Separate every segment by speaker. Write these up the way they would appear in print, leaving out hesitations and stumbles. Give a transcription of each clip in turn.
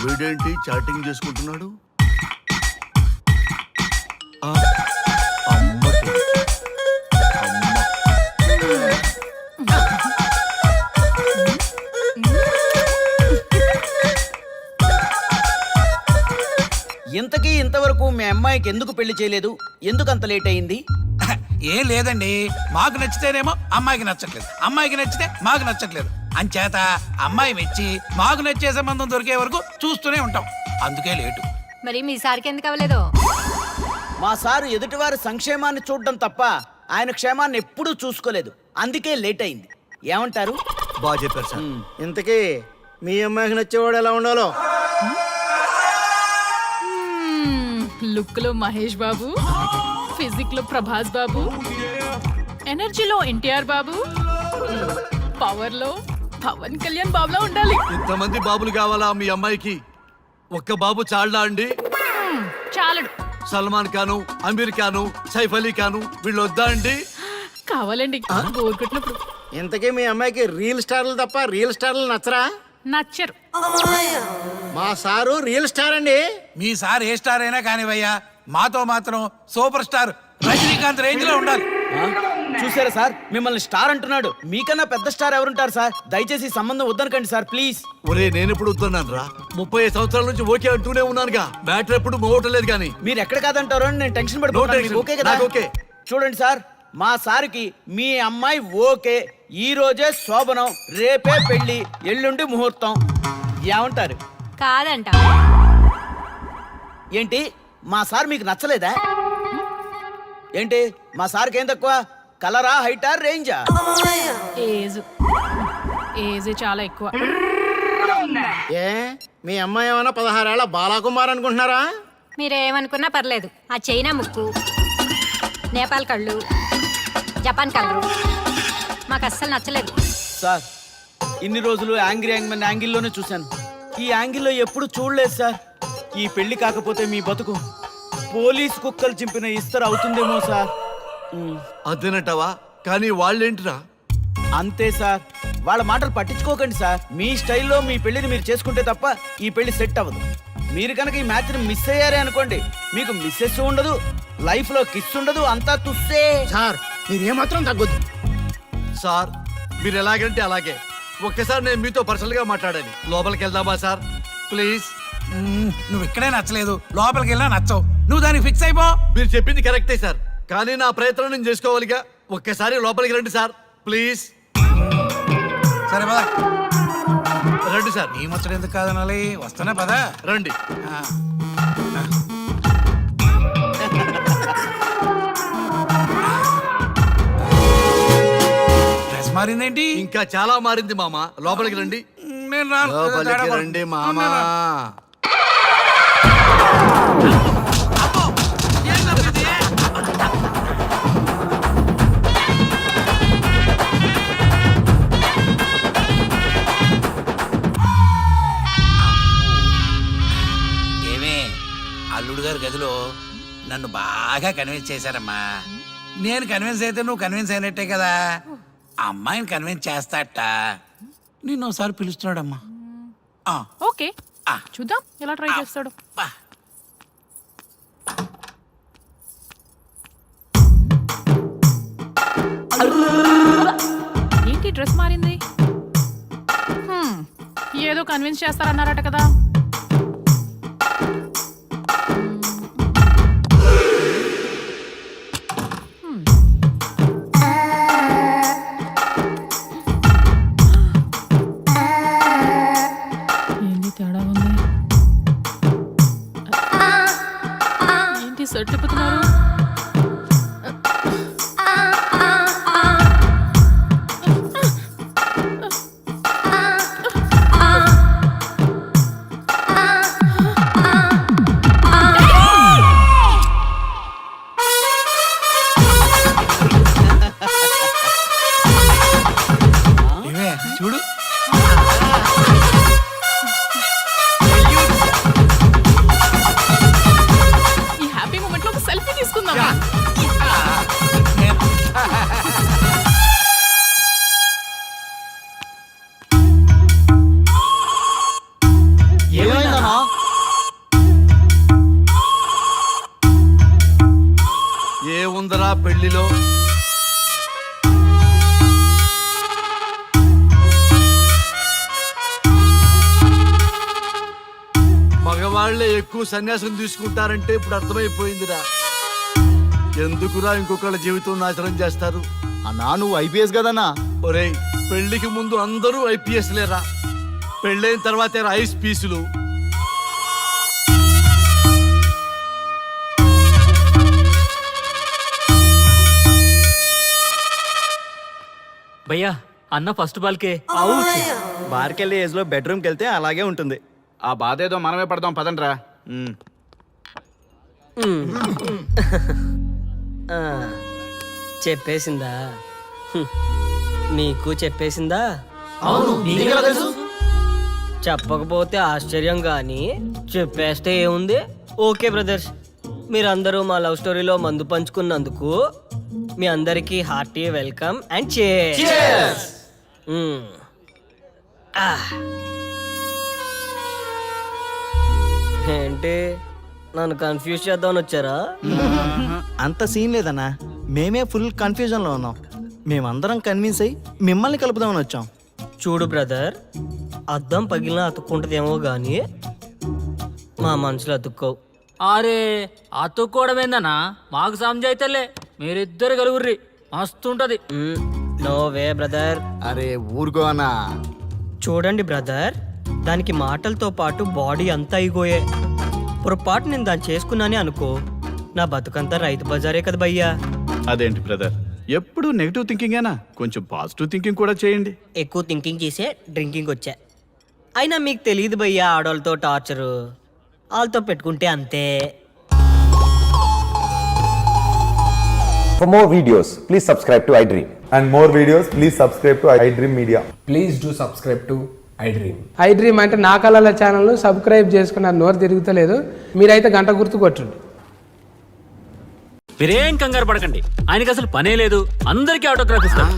Speaker 1: వీడేంటి చాటింగ్ చేసుకుంటున్నాడు?
Speaker 2: ఇంతకీ ఇంతవరకు మీ అమ్మాయికి ఎందుకు పెళ్లి చేయలేదు? ఎందుకు అంత లేట్ అయింది?
Speaker 3: ఏం లేదండి, మాకు నచ్చితేనేమో అమ్మాయికి నచ్చట్లేదు, అమ్మాయికి నచ్చితే మాకు నచ్చట్లేదు. అంచేత అమ్మాయి మెచ్చి మాకు నచ్చే సంబంధం దొరికే వరకు చూస్తూనే ఉంటాం. అందుకే లేటు.
Speaker 4: మరి మీ సార్కి ఎందుకు అవ్వలేదు?
Speaker 2: మా సారు ఎదుటివారి సంక్షేమాన్ని చూడడం తప్ప ఆయన క్షేమాన్ని ఎప్పుడూ చూసుకోలేదు. అందుకే లేట్ అయింది. ఏమంటారు?
Speaker 1: బాగా చెప్పారు సార్.
Speaker 5: ఇంతకీ మీ అమ్మాయికి నచ్చేవాడు ఎలా ఉండాలో?
Speaker 6: లుక్ లో మహేష్ బాబు, ఫిజిక్ లో ప్రభాస్ బాబు, ఎనర్జీలో ఎన్టీఆర్ బాబు, పవర్ లో పవన్ కళ్యాణ్ బాబులా ఉండాలి.
Speaker 1: ఇంతమంది బాబులు కావాలా మీ అమ్మాయికి? ఒక్క బాబు చాలడా అండి?
Speaker 6: చాలడు.
Speaker 1: సల్మాన్ ఖాను, అమీర్ ఖాను, సైఫ్ అలీ ఖాను వీళ్ళు వద్దా అండి?
Speaker 6: కావాలండి బోర్ కొట్టినప్పుడు.
Speaker 5: ఇంతకీ మీ అమ్మాయికి రియల్ స్టార్లు తప్ప రియల్ స్టార్లు నచ్చరా?
Speaker 6: నచ్చరు.
Speaker 5: మా సారు రియల్ స్టార్ అండి.
Speaker 3: మీ సార్ ఏ స్టార్ అయినా కానివయ్యా, మాతో మాత్రం సూపర్ స్టార్ రజనీకాంత్ రేంజ్ లో ఉండాలి.
Speaker 2: చూసారా సార్, మిమ్మల్ని స్టార్ అంటున్నాడు. మీకన్నా పెద్ద స్టార్ ఎవరుంటారు సార్? దయచేసి సంబంధం వద్దనకండి సార్, ప్లీజ్.
Speaker 1: ఒరే నేను ఎప్పుడు వస్తున్నాను రా? 30 సంవత్సరాల నుంచి ఓకే అంటూనే ఉన్నానుగా. బ్యాటర్ ఎప్పుడు మోగటలేదు కానీ.
Speaker 2: మీరు ఎక్కడ కాదంటారో అని నేను టెన్షన్ పడిపోతున్నాను. ఓకే కదా?
Speaker 1: ఓకే.
Speaker 2: చూడండి సార్, మా సార్కి మీ అమ్మాయి ఓకే. ఈ రోజే శోభనం, రేపే పెళ్లి, ఎల్లుండి ముహూర్తం. ఏమంటారు?
Speaker 4: కాదంట.
Speaker 2: ఏంటి మా సార్ మీకు నచ్చలేదా? ఏంటి మా సార్కి ఏం తక్కువ? కలరా, హైటా, రేంజా?
Speaker 6: ఏజ్ చాలా ఎక్కువ.
Speaker 5: ఏ మీ అమ్మాయి ఏమైనా 16 ఏళ్ల బాలాకుమార్ అనుకుంటున్నారా?
Speaker 4: మీరేమనుకున్నా పర్లేదు. ఆ చైనా ముక్కు, నేపాల్ కళ్ళు, జపాన్ కలరు మాకు అస్సలు నచ్చలేదు.
Speaker 2: సార్, ఇన్ని రోజులు యాంగిల్లోనే చూశాను. ఈ యాంగిల్లో ఎప్పుడు చూడలేదు సార్. ఈ పెళ్లి కాకపోతే మీ బతుకు పోలీస్ కుక్కలు చింపిన ఇస్తరు అవుతుందేమో సార్.
Speaker 1: అదేనటవా? కానీ వాళ్ళేంటిరా?
Speaker 2: అంతే సార్, వాళ్ళ మాటలు పట్టించుకోకండి సార్. మీ స్టైల్లో మీ పెళ్లిని మీరు చేసుకుంటే తప్ప ఈ పెళ్లి సెట్ అవ్వదు. మీరు కనుక ఈ మ్యాచ్ని మిస్ అయ్యారే అనుకోండి, మీకు మిస్సెస్ ఉండదు, లైఫ్ లో కిస్ ఉండదు, అంతా తుస్సే.
Speaker 5: సార్ మీరు ఏమాత్రం తగ్గొద్దు.
Speaker 1: సార్ మీరు ఎలాగంటే అలాగే. ఒక్కసారి నేను మీతో పర్సనల్ గా మాట్లాడాలి. లోపలికి వెళ్దామా సార్? ప్లీజ్.
Speaker 3: నువ్వు ఇక్కడే నచ్చలేదు, లోపలికి వెళ్ళినా నచ్చవు. నువ్వు దానికి ఫిక్స్ అయిపో.
Speaker 1: మీరు చెప్పింది కరెక్టే సార్, కానీ నా ప్రయత్నం నేను చేసుకోవాలిగా. ఒక్కసారి లోపలికి రండి సార్, ప్లీజ్.
Speaker 3: సరే పదా,
Speaker 1: రండి సార్.
Speaker 3: నీ ముచ్చట ఎందుకు కాదనాలి? వస్తానా పదా,
Speaker 1: రండి.
Speaker 3: డ్రెస్ మారిందేంటి?
Speaker 1: ఇంకా చాలా మారింది మామ. లోపలికి రండి.
Speaker 3: నేను రాను.
Speaker 1: లోపలికి రండి మామ.
Speaker 3: ఏమే, అల్లుడు గారి గదిలో నన్ను బాగా కన్విన్స్ చేశారమ్మా. నేను కన్విన్స్ అయితే నువ్వు కన్విన్స్ అయినట్టే కదా. ఆ అమ్మాయిని కన్విన్స్ చేస్తాట. నిన్ను ఒకసారి పిలుస్తున్నాడమ్మా.
Speaker 6: ఓకే, చూద్దాం ఎలా ట్రై చేస్తాడు. ఏంటి డ్రెస్ మారింది? ఏదో కన్విన్స్ చేస్తారన్నారట కదా. ఏంటి తేడా ఉంది? ఏంటి సెట్ తిప్పుతున్నారు?
Speaker 1: చూసారా పెళ్లిలో మగవాళ్లే ఎక్కువ సన్యాసం తీసుకుంటారంటే ఇప్పుడు అర్థమైపోయిందిరా. ఎందుకురా ఇంకొకళ్ళ జీవితం నాశనం చేస్తారు?
Speaker 2: అన్నా నువ్వు ఐపీఎస్ కదన్నా.
Speaker 1: ఒరేయ్, పెళ్లికి ముందు అందరూ ఐపీఎస్ లేరా, పెళ్ళైన తర్వాతే ఐస్ పీసులు.
Speaker 7: భయ్యా అన్న ఫస్ట్ బాల్కే
Speaker 2: బార్కెళ్ళే ఏజ్ లో బెడ్రూమ్కి వెళ్తే అలాగే ఉంటుంది. ఆ బాధ ఏదో మనమే పడదాం పదండ్రా.
Speaker 8: చెప్పేసిందా? నీకు చెప్పేసిందా? చెప్పకపోతే ఆశ్చర్యం గాని చెప్పేస్తే ఏముంది? ఓకే బ్రదర్స్, మీరందరూ మా లవ్ స్టోరీలో మందు పంచుకున్నందుకు మీ అందరికీ హార్టీ వెల్కమ్ అండ్ cheers. ఏంటి నన్ను కన్ఫ్యూజ్ చేద్దామని వచ్చారా?
Speaker 2: అంత సీన్ లేదన్నా, మేమే ఫుల్ కన్ఫ్యూజన్ లో ఉన్నాం. మేమందరం కన్విన్స్ అయ్యి మిమ్మల్ని కలుపుదామని వచ్చాం.
Speaker 8: చూడు బ్రదర్, అద్దం పగిలిన అతుక్కుంటదేమో గాని మా మనసులో అతుక్కోవు.
Speaker 7: అరే అతుక్కోవడమేందన్నా, మాకు సమజైతేలే, మీరిద్దరు కలుగుర్రి మస్తుంటది.
Speaker 8: No way brother.
Speaker 2: అరే ఊరుకో అన్నా.
Speaker 8: చూడండి బ్రదర్, దానికి మాటలతో పాటు బాడీ అంతా అయిపోయే. పొరపాటు నేను దాన్ని చేసుకున్నానే అనుకో, నా బతుకంతా రైతు బజారే కదా భయ్యా.
Speaker 9: అదేంటి బ్రదర్, ఎప్పుడు నెగిటివ్ థింకింగేనా? కొంచెం పాజిటివ్ థింకింగ్ కూడా చేయండి.
Speaker 8: ఎక్కువ థింకింగ్ చేసే డ్రింకింగ్ వచ్చా. అయినా మీకు తెలియదు భయ్యా ఆడవాళ్ళతో టార్చరు, వాళ్ళతో పెట్టుకుంటే అంతే.
Speaker 10: For more videos, please subscribe to iDream.
Speaker 11: And more videos, please subscribe to iDream Media.
Speaker 12: Please do subscribe to iDream. iDream అంటే నా కళల ఛానల్ను సబ్స్క్రైబ్ చేసుకున్న నోరు తిరుగుతలేదు, మీరైతే గంట గుర్తు కొట్టండి.
Speaker 7: మీరేం కంగారు పడకండి, ఆయనకి అసలు పనే లేదు, అందరికీ ఆటోగ్రాఫ్ ఇస్తారు.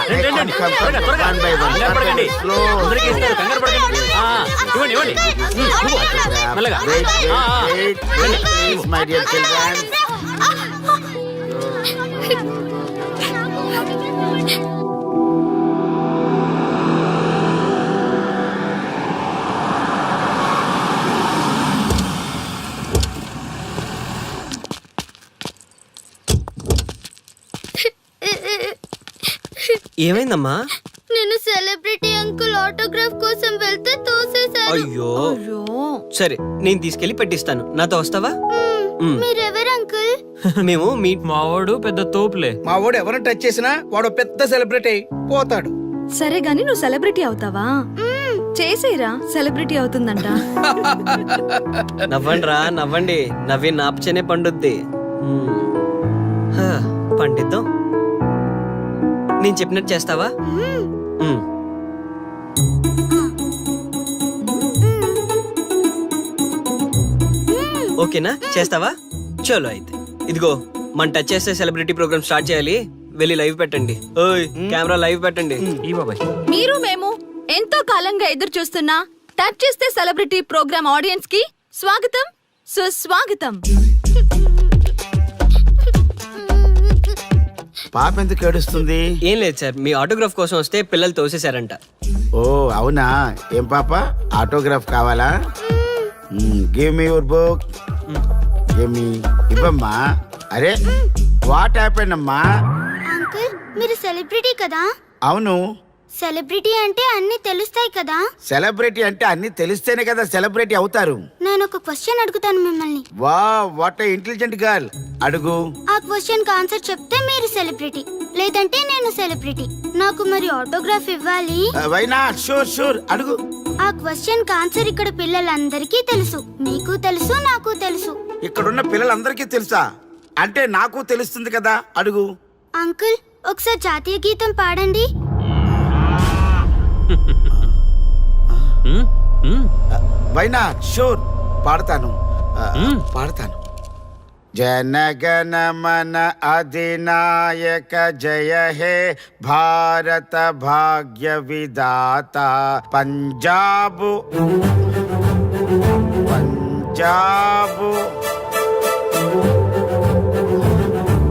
Speaker 7: రండి, రండి. త్వరగా, త్వరగా. కంగారు పడకండి. అందరికీ ఇస్తారు, కంగారు పడకండి. ఇవ్వండి, ఇవ్వండి. మెల్లగా.
Speaker 5: My dear children.
Speaker 8: ఏమైందమ్మా?
Speaker 13: నేను సెలబ్రిటీ అంకుల్ ఆటోగ్రాఫ్ కోసం వెళ్తే తోసేశారు.
Speaker 8: అయ్యో, సరే నేను తీసుకెళ్లి పెట్టిస్తాను, నాతో వస్తావా?
Speaker 13: మీరెవరు అంకుల్?
Speaker 8: మేము మీ
Speaker 7: మావాడు పెద్ద తోపులే.
Speaker 2: మా వాడు ఎవరిని టచ్ చేసినా వాడు పెద్ద సెలబ్రిటీ పోతాడు.
Speaker 13: సరే గాని నువ్వు సెలబ్రిటీ అవుతావా? చేసేరా, సెలబ్రిటీ అవుతుందంట.
Speaker 8: నవ్వండి రా, నవ్వండి. నవ్వి నాపచనే పండుద్ది. పండిద్దాం. నేను చెప్పినట్టు చేస్తావా? ఓకేనా, చేస్తావా? చలో అయితే ఇదిగో, మన టచ్ చేస్తే సెలబ్రిటీ ప్రోగ్రామ్ స్టార్ట్ చేయాలి. వెళ్ళి లైవ్ పెట్టండి. ఓయ్ కెమెరా లైవ్ పెట్టండి.
Speaker 7: ఈ బాబాయ్,
Speaker 13: మీరు మేము ఎంతో కాలంగా ఎదురు చూస్తున్న టచ్ చేస్తే సెలబ్రిటీ ప్రోగ్రామ్ ఆడియన్స్ కి స్వాగతం, సుస్వాగతం.
Speaker 5: పాప ఎందుకు ఏడుస్తుంది?
Speaker 8: ఏం లేదు సార్, మీ ఆటోగ్రాఫ్ కోసం వస్తే పిల్లలు తోసేశారంట.
Speaker 5: ఓ అవునా? ఏం పాప, ఆటోగ్రాఫ్ కావాలా? Give me your book. Give me. ఇవ్వమ్మా. అరే వాట్ హ్యాపెండ్ అమ్మా?
Speaker 13: అంకుల్ మీరు సెలబ్రిటీ కదా?
Speaker 5: అవును.
Speaker 13: సెలబ్రిటీ అంటే అన్ని తెలుస్తాయి కదా?
Speaker 5: సెలబ్రిటీ అంటే అన్ని తెలిస్తేనే కదా సెలబ్రిటీ అవుతారు.
Speaker 13: నేను ఒక క్వశ్చన్ అడుగుతాను మిమ్మల్ని.
Speaker 5: వా వాట్ ఏ ఇంటెలిజెంట్ గర్ల్. అడుగు.
Speaker 13: ఆ క్వశ్చన్ కి ఆన్సర్ చెప్తే మీరు సెలబ్రిటీ, లేదంటే నేను సెలబ్రిటీ. నాకు మరి ఆటోగ్రాఫ్ ఇవ్వాలి.
Speaker 5: Why not? షూర్ షూర్, అడుగు.
Speaker 13: ఆ క్వశ్చన్ కి ఆన్సర్ ఇక్కడ పిల్లలందరికీ తెలుసు, మీకు తెలుసు, నాకు తెలుసు.
Speaker 5: ఇక్కడున్న పిల్లలందరికీ తెలుసా? అంటే నాకు తెలుస్తుంది కదా. అడుగు.
Speaker 13: అంకుల్ ఒకసారి జాతీయ గీతం పాడండి.
Speaker 5: Why not? షూర్, పాడతాను. పాడతాను. జనగణ మన అధినాయక జయ హే భారత భాగ్య విధాత Punjab Punjab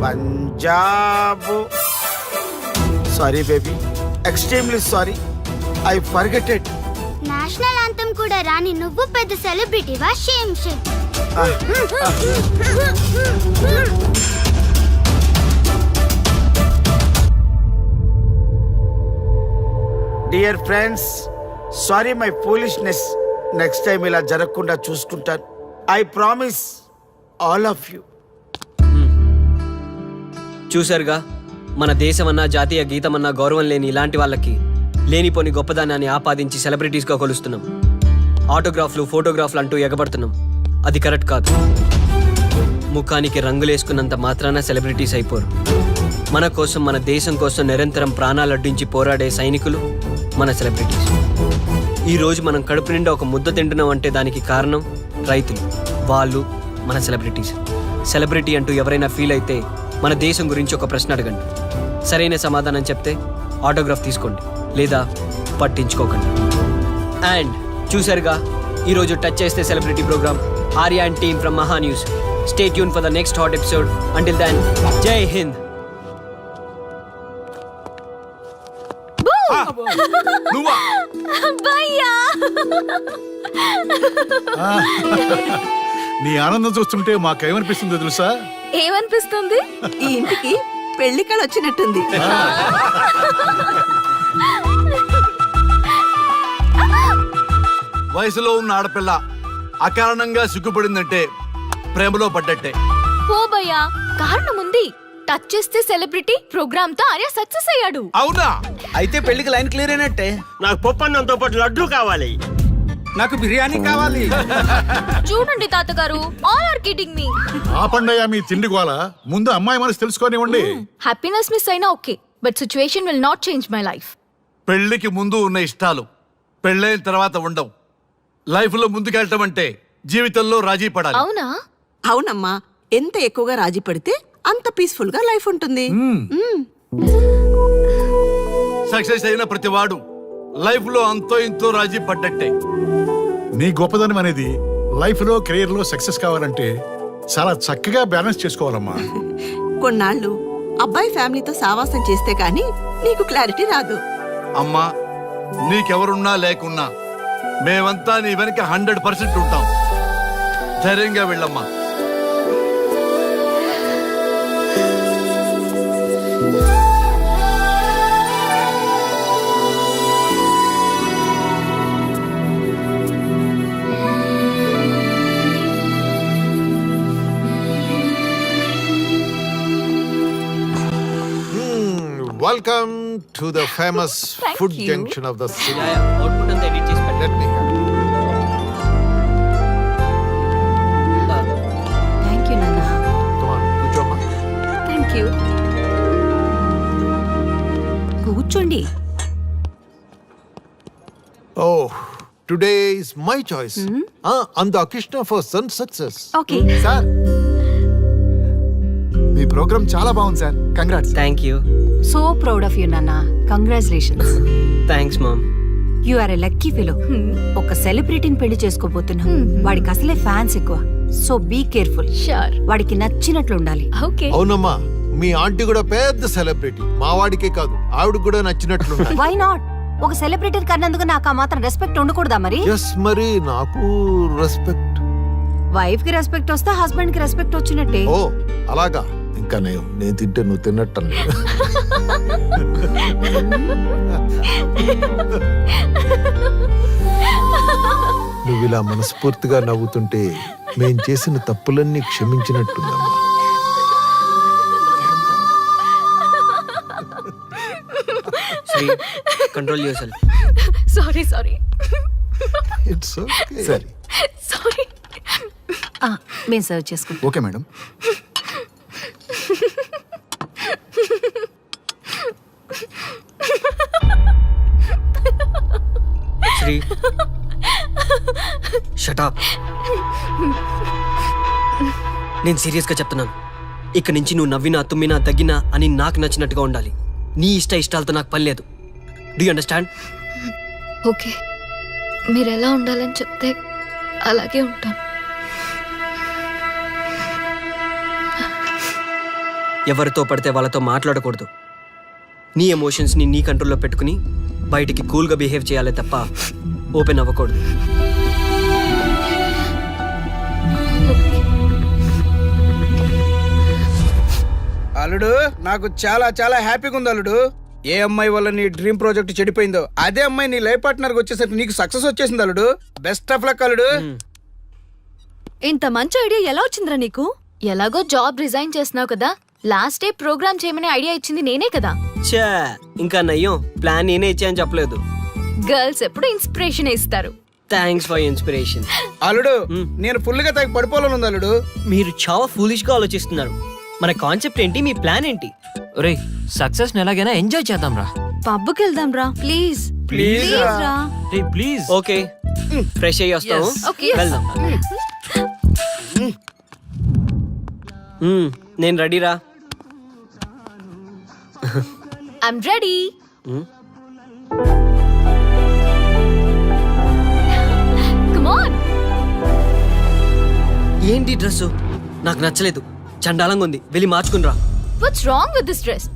Speaker 5: Punjab sorry baby, extremely sorry, I forget it.
Speaker 14: National anthem కూడా రాని నువ్వు పెద్ద సెలబ్రిటీవా? Shame shame.
Speaker 5: Dear friends, sorry my foolishness. Next time ఇలా జరగకుండా చూసుకుంటాను. I promise all of you.
Speaker 8: చూశారుగా, మన దేశమన్నా జాతీయ గీతమన్నా గౌరవం లేని ఇలాంటి వాళ్ళకి లేనిపోని గొప్పదానాన్ని ఆపాదించి సెలబ్రిటీస్గా కొలుస్తున్నాం. ఆటోగ్రాఫ్లు, ఫోటోగ్రాఫ్లు అంటూ ఎగబడుతున్నాం. అది కరెక్ట్ కాదు. ముఖానికి రంగులేసుకున్నంత మాత్రాన సెలబ్రిటీస్ అయిపోరు. మన కోసం, మన దేశం కోసం నిరంతరం ప్రాణాలు అడ్డించి పోరాడే సైనికులు మన సెలబ్రిటీస్. ఈరోజు మనం కడుపు నిండా ఒక ముద్ద తింటున్నాం అంటే దానికి కారణం రైతులు. వాళ్ళు మన సెలబ్రిటీస్. సెలబ్రిటీ అంటూ ఎవరైనా ఫీల్ అయితే మన దేశం గురించి ఒక ప్రశ్న అడగండి. సరైన సమాధానం చెప్తే ఆటోగ్రాఫ్ తీసుకోండి, లేదా పట్టించుకోకండి. అండ్ చూసారుగా, ఈరోజు టచ్ చేస్తే celebrity program. Arya and team from Maha News. Stay tune for the next hot episode. Until then, జై హింద్.
Speaker 9: నీ ఆనందం చూస్తుంటే మాకేమనిపిస్తుందో తెలుసా?
Speaker 13: ఏమనిపిస్తుంది?
Speaker 14: ఈ ఇంటికి పెళ్లి కళ వచ్చినట్టుంది.
Speaker 1: వయసులో ఉన్న ఆడపిల్ల అకారణంగా సిగ్గుపడిందంటే ప్రేమలో పడ్డట్టే.
Speaker 13: ఓ భయ్యా, కారణం ఉంది. టచ్ చేస్తే సెలబ్రిటీ ప్రోగ్రామ్ తో ఆర్య సక్సెస్ అయ్యాడు.
Speaker 1: అవునా?
Speaker 2: అయితే పెళ్లికి లైన్ క్లియర్ అయినట్టే.
Speaker 7: నాకు పప్పన్నంతో పాటు లడ్డు కావాలి.
Speaker 3: నాకు బిర్యానీ కావాలి.
Speaker 13: చూడండి తాతగారు, ఆల్ ఆర్ కిడింగ్ మీ.
Speaker 9: ఆపండయ్యా మీ తిండి గోల. ముందు అమ్మాయి మనసు తెలుసుకోనివ్వండి.
Speaker 13: హ్యాపీనెస్ మిస్ అయినా okay, but situation will not change my life.
Speaker 1: పెళ్లికి ముందు ఉన్న ఇష్టాలు పెళ్ళైన తర్వాత ఉండవు. లైఫ్ లో ముందుకెళ్ళటం అంటే జీవితంలో రాజీ పడాలి.
Speaker 13: అవునా?
Speaker 14: అవునమ్మా, ఎంత ఎక్కువగా రాజీ పడితే అంత పీస్ఫుల్ గా లైఫ్ ఉంటుంది.
Speaker 1: సక్సెస్ అయిన ప్రతివాడు లైఫ్ లో అంతో ఇంతో రాజీ పడ్డట్టే.
Speaker 9: నీ గొప్పదనం అనేది లైఫ్ లో, కెరీర్ లో సక్సెస్ కావాలంటే చాలా చక్కగా బ్యాలెన్స్ చేసుకోవాలమ్మా.
Speaker 14: కొన్నాళ్ళు అబ్బాయి ఫ్యామిలీతో సావాసం చేస్తే కానీ నీకు క్లారిటీ రాదు.
Speaker 1: అమ్మా, నీకెవరున్నా లేకున్నా మేమంతా నీ వెనక 100% ఉంటాం. ధైర్యంగా వెళ్ళమ్మా.
Speaker 15: Welcome to the famous food junction of the city.
Speaker 8: Output అంతా ఎడిట్ చేసి పెట్టండి.
Speaker 15: Let me help.
Speaker 13: Thank you నాన్న.
Speaker 15: Come on, కూర్చోమ్మా.
Speaker 13: Thank you. కూర్చోండి.
Speaker 15: Oh, today is my choice. And the Krishna for son success.
Speaker 13: Okay.
Speaker 15: Sir, మీ program చాలా బాగుంది sir. Congrats.
Speaker 8: Thank you.
Speaker 4: So proud of you నాన్న. Congratulations.
Speaker 8: Thanks mom.
Speaker 4: You are a lucky fellow. ఒక సెలబ్రిటీని పెళ్లి చేసుకోబోతున్నాం. వాడికి అసలే ఫ్యాన్స్ ఎక్కువ. So be careful.
Speaker 13: షూర్.
Speaker 4: వాడికి నచ్చినట్లు ఉండాలి.
Speaker 13: ఓకే.
Speaker 15: అవునమ్మా, మీ ఆంటీ కూడా పెద్ద సెలబ్రిటీ. మా వాడికే కాదు, ఆవిడ కూడా నచ్చినట్లు.
Speaker 4: Why not? ఒక సెలబ్రిటీ కన్నందుకు నాకు ఆ మాత్రం రెస్పెక్ట్ ఉండకూడదా మరి?
Speaker 15: ఎస్, మరి నాకు రెస్పెక్ట్.
Speaker 4: వైఫ్ కి రెస్పెక్ట్ వస్తే హస్బెండ్ కి రెస్పెక్ట్ వచ్చినట్టే.
Speaker 15: ఓ అలాగా? ఇంకా నేను తింటే నువ్వు తిన్నట్టు. నువ్వు ఇలా మనస్ఫూర్తిగా నవ్వుతుంటే మేం చేసిన తప్పులన్నీ క్షమించినట్టుందమ్మా.
Speaker 8: Sri, control yourself.
Speaker 13: Sorry.
Speaker 15: It's okay. సరే,
Speaker 13: సారీ.
Speaker 4: మేము సర్వ్ చేసుకుంటాం.
Speaker 15: Okay madam.
Speaker 8: Sri, shut up. నేను సీరియస్గా చెప్తున్నాను. ఇక్కడి నుంచి నువ్వు నవ్వినా తుమ్మినా తగ్గినా అని నాకు నచ్చినట్టుగా ఉండాలి. నీ ఇష్టాలతో నాకు పని లేదు. Do you understand?
Speaker 13: ఓకే, మీరు ఎలా ఉండాలని చెప్తే అలాగే ఉంటాను.
Speaker 8: ఎవరితో పడితే వాళ్ళతో మాట్లాడకూడదు. నీ ఎమోషన్స్ని నీ కంట్రోల్లో పెట్టుకుని బయటికి కూల్గా బిహేవ్ చేయాలి తప్ప ఓపెన్ అవ్వకూడదు.
Speaker 2: అల్లుడు, నాకు చాలా చాలా హ్యాపీగా ఉంది అల్లుడు. ఏ అమ్మాయి వల్ల నీ డ్రీమ్ ప్రాజెక్ట్ చెడిపోయిందో అదే అమ్మాయి నీ లైఫ్ పార్ట్నర్ వచ్చేసరికి నీకు సక్సెస్ వచ్చేసింది అల్లుడు. బెస్ట్ ఆఫ్ లక్ అల్లుడు.
Speaker 13: ఇంత మంచి ఐడియా ఎలా వచ్చిందిరా నీకు? ఎలాగో జాబ్ రిజైన్ చేస్తున్నావు కదా, లాస్ట్ డే ప్రోగ్రామ్ చేయమని ఐడియా ఇచ్చింది నేనే కదా.
Speaker 8: చా, ఇంకా నయ్యం, ప్లాన్ నేనే ఇచ్చాయని చెప్పలేదు.
Speaker 13: గర్ల్స్ ఎప్పుడు ఇన్స్పిరేషన్ ఇస్తారు.
Speaker 8: Thanks for inspiration.
Speaker 2: అల్లుడు, నేను ఫుల్ గా తగ్గి పడిపోవాలని ఉంది అల్లుడు.
Speaker 8: మీరు చాలా ఫూలిష్ గా ఆలోచిస్తున్నారు. మన కాన్సెప్ట్ ఏంటి, మీ ప్లాన్ ఏంటి?
Speaker 7: ఒరే, సక్సెస్ ఎలాగైనా ఎంజాయ్ చేద్దాం రా.
Speaker 13: పబ్కి వెళ్దాం రా ప్లీజ్.
Speaker 2: ప్లీజ్
Speaker 13: రా.
Speaker 7: ప్లీజ్.
Speaker 8: ఓకే, ఫ్రెష్ అయ్యి వస్తాము.
Speaker 13: Okay, yes.
Speaker 8: వెళ్దాం. నేను రెడీరా.
Speaker 13: I'm ready. Come on.
Speaker 8: ఏంటి డ్రెస్? నాకు నచ్చలేదు, చండాలంగా ఉంది. వెళ్ళి మార్చుకునిరా.
Speaker 13: What's wrong with this dress?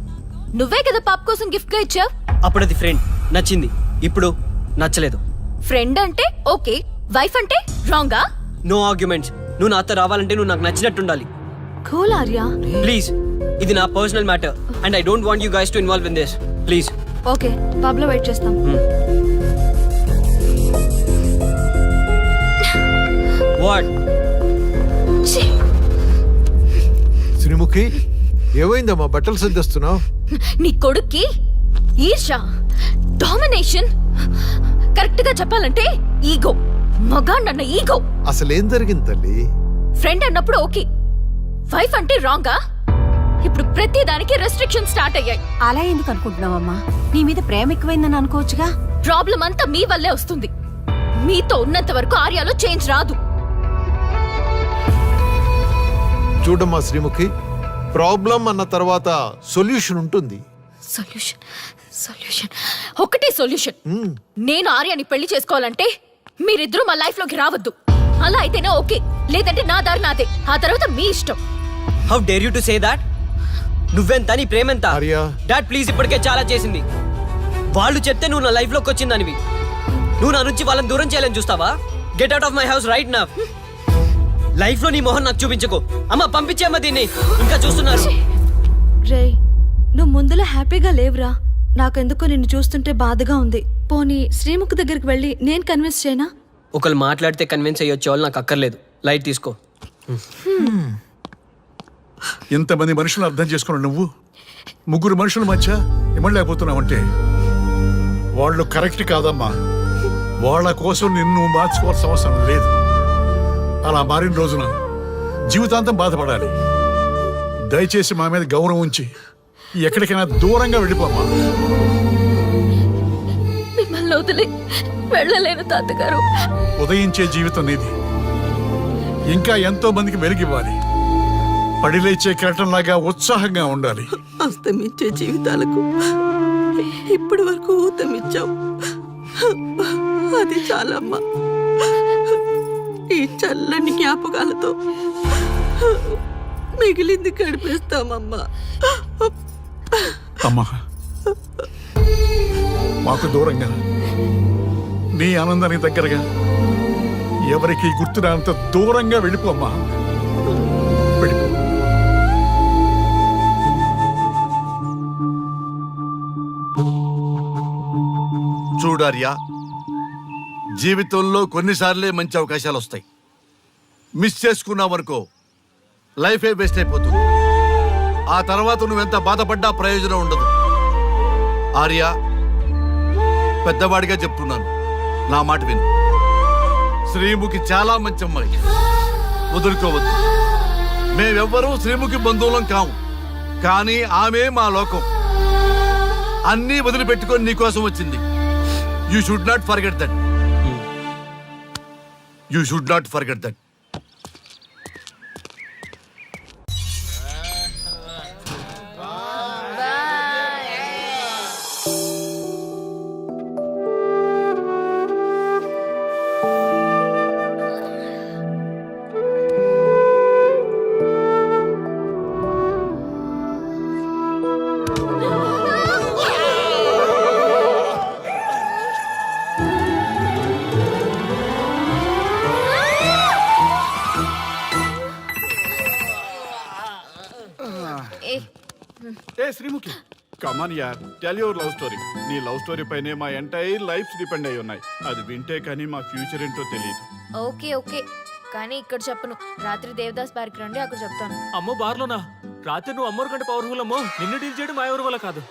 Speaker 13: నువ్వే కదా పాప్ కోసం గిఫ్ట్ గా ఇచ్చావు.
Speaker 8: అప్పుడు అది ఫ్రెండ్, నచ్చింది. ఇప్పుడు నచ్చలేదు.
Speaker 13: ఫ్రెండ్ అంటే ఓకే, వైఫ్ అంటే రాంగా?
Speaker 8: No arguments. నువ్వు నాతో రావాలంటే నువ్వు నాకు నచ్చినట్టు ఉండాలి.
Speaker 13: కూల్ ఆర్యా.
Speaker 8: ప్లీజ్, ఇది నా personal matter and I don't want you guys to involve in this. Please.
Speaker 13: Okay, pub లో వెయిట్ చేస్తాం.
Speaker 8: వాట్?
Speaker 15: శ్రీముఖి, ఏమైందమ్మా బట్టలు సర్దిస్తున్నావు?
Speaker 13: నీ కొడుక్కి ఈర్ష, డామినేషన్, కరెక్ట్ గా చెప్పాలంటే ఈగో. మగాండన్న ఈగో.
Speaker 15: అసలేం జరిగింది తల్లి?
Speaker 13: ఫ్రెండ్ అన్నప్పుడు ఓకే, వైఫ్ అంటే రాంగా? ఇప్పుడు ప్రతి దానికి రెస్ట్రిక్షన్ స్టార్ట్ అయ్యాయి.
Speaker 4: అలా ఎందుకు అనుకుంటున్నావమ్మా? నీ మీద ప్రేమ ఎక్కువైందని అనుకోవచ్చుగా.
Speaker 13: ప్రాబ్లం అంతా మీ వల్లే వస్తుంది. మీతో ఉన్నంత వరకు ఆర్యాలో చేంజ్ రాదు.
Speaker 15: చూడమ్మా శ్రీముఖి, ప్రాబ్లం అన్న తర్వాత సొల్యూషన్ ఉంటుంది.
Speaker 13: సొల్యూషన్, సొల్యూషన్, ఒకటే సొల్యూషన్. నేను ఆర్యాని పెళ్లి చేసుకోవాలంటే మీరిద్దరూ మా లైఫ్ లోకి రావద్దు. అలా అయితేనే ఓకే, లేదంటే నా దారి నాదే. ఆ తర్వాత మీ ఇష్టం.
Speaker 8: How dare you to say that? నువ్వెంత, నీ ప్రేమెంత?
Speaker 15: ఆర్యా,
Speaker 8: డాడ్ ప్లీజ్, ఇప్పటికే చాలా చేసింది. వాళ్ళు చెప్తే నువ్వు నా లైఫ్ లోకి వచ్చిందనివి. నువ్వు నా నుంచి వాళ్ళని దూరం చేయాలని చూస్తావా? Get out of my house right now. Life లో నీ మొహం నాకు చూపించకు. అమ్మ, పంపించేమ్మ దీన్ని. ఇంకా చూస్తున్నారు.
Speaker 13: రే, నువ్వు ముందులో హ్యాపీగా లేవురా. నాకెందుకో నిన్ను చూస్తుంటే బాధగా ఉంది. పోనీ శ్రీముఖ్ దగ్గరికి వెళ్ళి నేను కన్విన్స్ చేయనా?
Speaker 8: ఒకళ్ళు మాట్లాడితే కన్విన్స్ అయ్యొచ్చే వాళ్ళు నాకు అక్కర్లేదు. లైట్ తీసుకో.
Speaker 9: ఇంతమంది మనుషులు అర్థం చేసుకున్న నువ్వు ముగ్గురు మనుషుల మధ్య ఇమ్మలేకపోతున్నావంటే వాళ్ళు కరెక్ట్ కాదమ్మా. వాళ్ళ కోసం నిన్ను మార్చుకోవాల్సిన అవసరం లేదు. అలా మారిన రోజున జీవితాంతం బాధపడాలి. దయచేసి మా మీద గౌరవం ఉంచి ఎక్కడికైనా దూరంగా వెళ్ళిపోమ్మా.
Speaker 13: మిమ్మల్ని వదిలి వెళ్ళలేను తాతగారు.
Speaker 9: ఉదయించే జీవితం నీది. ఇంకా ఎంతో మందికి వెలిగివ్వాలి. పడిలేచే కెరటంలాగా ఉత్సాహంగా ఉండాలి.
Speaker 14: అస్తమించే జీవితాలకు ఇప్పటి వరకు ఊతమిచ్చావు. అది చాలమ్మా. ఈ చల్లని జ్ఞాపకాలతో మిగిలింది గడిపేస్తామమ్మా.
Speaker 9: అమ్మా, మాకు దూరంగా, నీ ఆనందానికి దగ్గరగా, ఎవరికి గుర్తురానంత దూరంగా వెళ్ళిపోమ్మా. వెళ్ళిపో.
Speaker 1: చూడార్యా, జీవితంలో కొన్నిసార్లే మంచి అవకాశాలు వస్తాయి. మిస్ చేసుకున్నావనుకో లైఫే వేస్ట్ అయిపోతుంది. ఆ తర్వాత నువ్వెంత బాధపడ్డా ప్రయోజనం ఉండదు. ఆర్య, పెద్దవాడిగా చెప్తున్నాను, నా మాట విను. శ్రీముఖి చాలా మంచి అమ్మాయి, వదులుకోవద్దు. మేమెవ్వరూ శ్రీముఖి బంధువులం కాము, కానీ ఆమె మా లోకం. అన్నీ వదిలిపెట్టుకొని నీకోసం వచ్చింది. You should not forget that. You should not forget that.
Speaker 9: ఏ శ్రీముఖి కమాన్ యార్ టెల్ యువర్ లవ్ స్టోరీ. నీ లవ్ స్టోరీ పైనే మా ఎంటైర్ లైఫ్ డిపెండ్ అయి ఉన్నాయి. అది వింటే కానీ మా ఫ్యూచర్ ఏంటో తెలియదు.
Speaker 13: ఓకే ఓకే, కానీ ఇక్కడ చెప్పను. రాత్రి దేవదాస్ బార్కి రండి, అక్కడ చెప్తాను.
Speaker 7: అమ్మో బార్లోనా? రాత్రి నువ్వు అమ్మోరు కంటే పవర్ఫుల్ అమ్మో. నిన్ను డీల్ చేయడం మా ఎవరి వల్ల కాదు.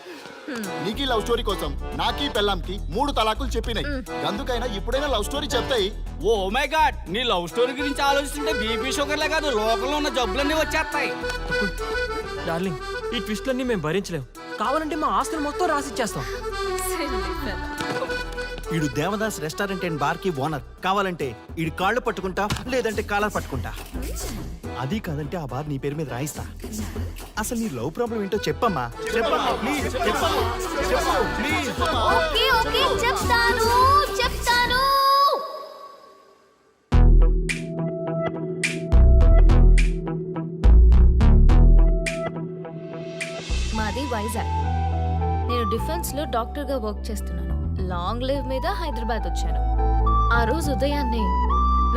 Speaker 5: నీకీ లవ్ స్టోరీ కోసం నాకీ పెళ్ళాంకి 3 తలాకులు చెప్పినాయి. అందుకైనా ఇప్పుడైనా లవ్ స్టోరీ చెప్తాయి.
Speaker 2: ఓ మై గాడ్, నీ లవ్ స్టోరీ గురించి ఆలోచిస్తుంటే బీపీ షుగర్లే కాదు లోకంలో ఉన్న జబ్బులన్నీ వచ్చేస్తాయి.
Speaker 7: డార్లింగ్, ఈ ట్విస్ట్లన్నీ మేము భరించలేం. కావాలంటే మా ఆస్తులు మొత్తం రాసిచ్చేస్తాం.
Speaker 2: ఈడు దేవదాస్ రెస్టారెంట్ అండ్ బార్ కి ఓనర్. కావాలంటే ఈడు కాళ్ళు పట్టుకుంటా, లేదంటే కాలర్ పట్టుకుంటా. అది కాదంటే ఆ బార్ నీ పేరు మీద రాయిస్తా. అసలు నీ లవ్ ప్రాబ్లం ఏంటో చెప్పమ్మా. చెప్పమ్మా ప్లీజ్, చెప్పమ్మా, చెప్పు ప్లీజ్.
Speaker 13: ఓకే ఓకే, చెప్తాను చెప్తాను. మాది వైజాగ్. నేను డిఫెన్స్ లో డాక్టర్ గా వర్క్ చేస్తున్నాను. లాంగ్ లీవ్ మీద హైదరాబాద్ వచ్చాను. ఆ రోజు ఉదయాన్నే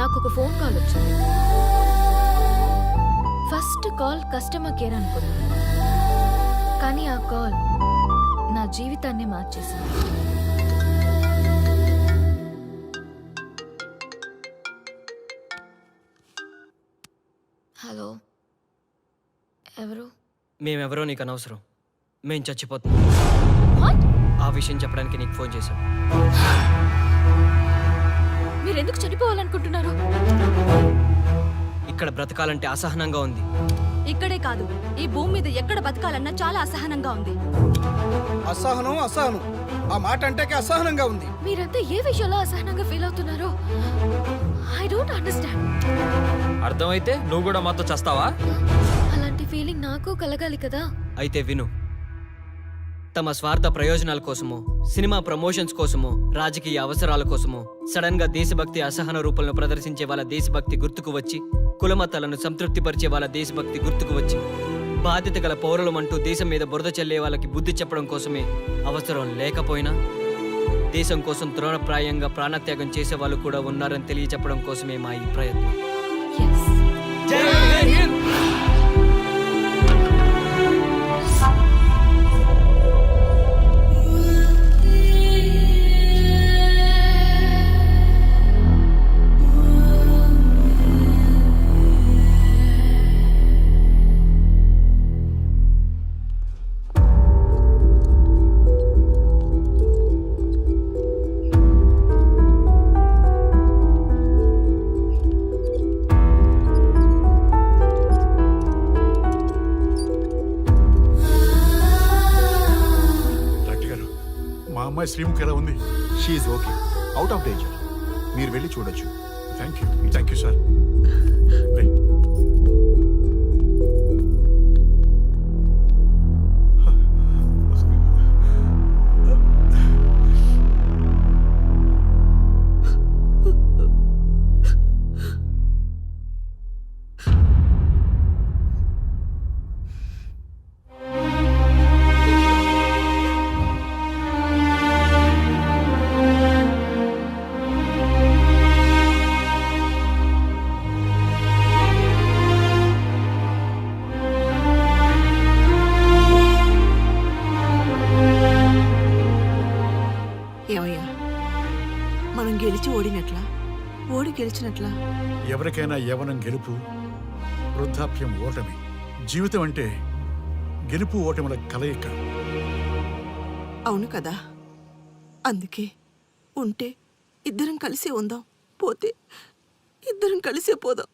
Speaker 13: నాకు ఒక ఫోన్ కాల్ వచ్చింది. ఫస్ట్ కాల్ కస్టమర్ కేర్ అనుకున్నాను, కానీ ఆ కాల్ నా జీవితాన్ని మార్చేసింది. హలో, ఎవరు?
Speaker 8: మేమెవరో నీకు అనవసరం. మేం చచ్చిపోతున్నాం.
Speaker 13: వాట్?
Speaker 8: ఆ విషయం చెప్పడానికి నీకు ఫోన్ చేశాం.
Speaker 13: మీరెందుకు చనిపోవాలనుకుంటున్నారు?
Speaker 8: ఇక్కడ బ్రతకాలంటే అసహనంగా ఉంది.
Speaker 13: ఇక్కడే కాదు, ఈ భూమి మీద ఎక్కడ బతకాలన్నా చాలా అసహనంగా ఉంది.
Speaker 2: అసహనం అసహనం, ఆ మాట అంటే అసహనంగా ఉంది.
Speaker 13: మీరంతా ఏ విషయంలో అసహనంగా ఫీల్ అవుతున్నారో ఐ డోంట్ అండర్స్టాండ్.
Speaker 7: అర్థమైతే నువ్వు కూడా మాతో చేస్తావా?
Speaker 13: అలాంటి ఫీలింగ్ నాకు కలగాలి కదా.
Speaker 8: అయితే విను. తమ స్వార్థ ప్రయోజనాల కోసమో, సినిమా ప్రమోషన్స్ కోసమో, రాజకీయ అవసరాల కోసమో సడన్ గా దేశభక్తి అసహన రూపంలో ప్రదర్శించే వాళ్ళ దేశభక్తి గుర్తుకు వచ్చి, కులమతాలను సంతృప్తిపరిచే వాళ్ళ దేశభక్తి గుర్తుకు వచ్చి, బాధ్యత గల పౌరులమంటూ దేశం మీద బురద చల్లే వాళ్ళకి బుద్ధి చెప్పడం కోసమే, అవసరం లేకపోయినా దేశం కోసం తృణప్రాయంగా ప్రాణత్యాగం చేసే వాళ్ళు కూడా ఉన్నారని తెలియచెప్పడం కోసమే మా ఈ ప్రయత్నం.
Speaker 9: శ్రీముఖి ఎలా ఉంది?
Speaker 5: She okay, out of danger. మీరు వెళ్ళి చూడొచ్చు.
Speaker 9: Thank you sir.
Speaker 14: ఏమయ్యా, మనం గెలిచి ఓడినట్లా, ఓడి గెలిచినట్లా?
Speaker 9: ఎవరికైనా యవనం గెలుపు, వృద్ధాప్యం ఓటమి. జీవితం అంటే గెలుపు ఓటముల కలయిక.
Speaker 14: అవును కదా, అందుకే ఉంటే ఇద్దరం కలిసే ఉందాం, పోతే ఇద్దరం కలిసే పోదాం.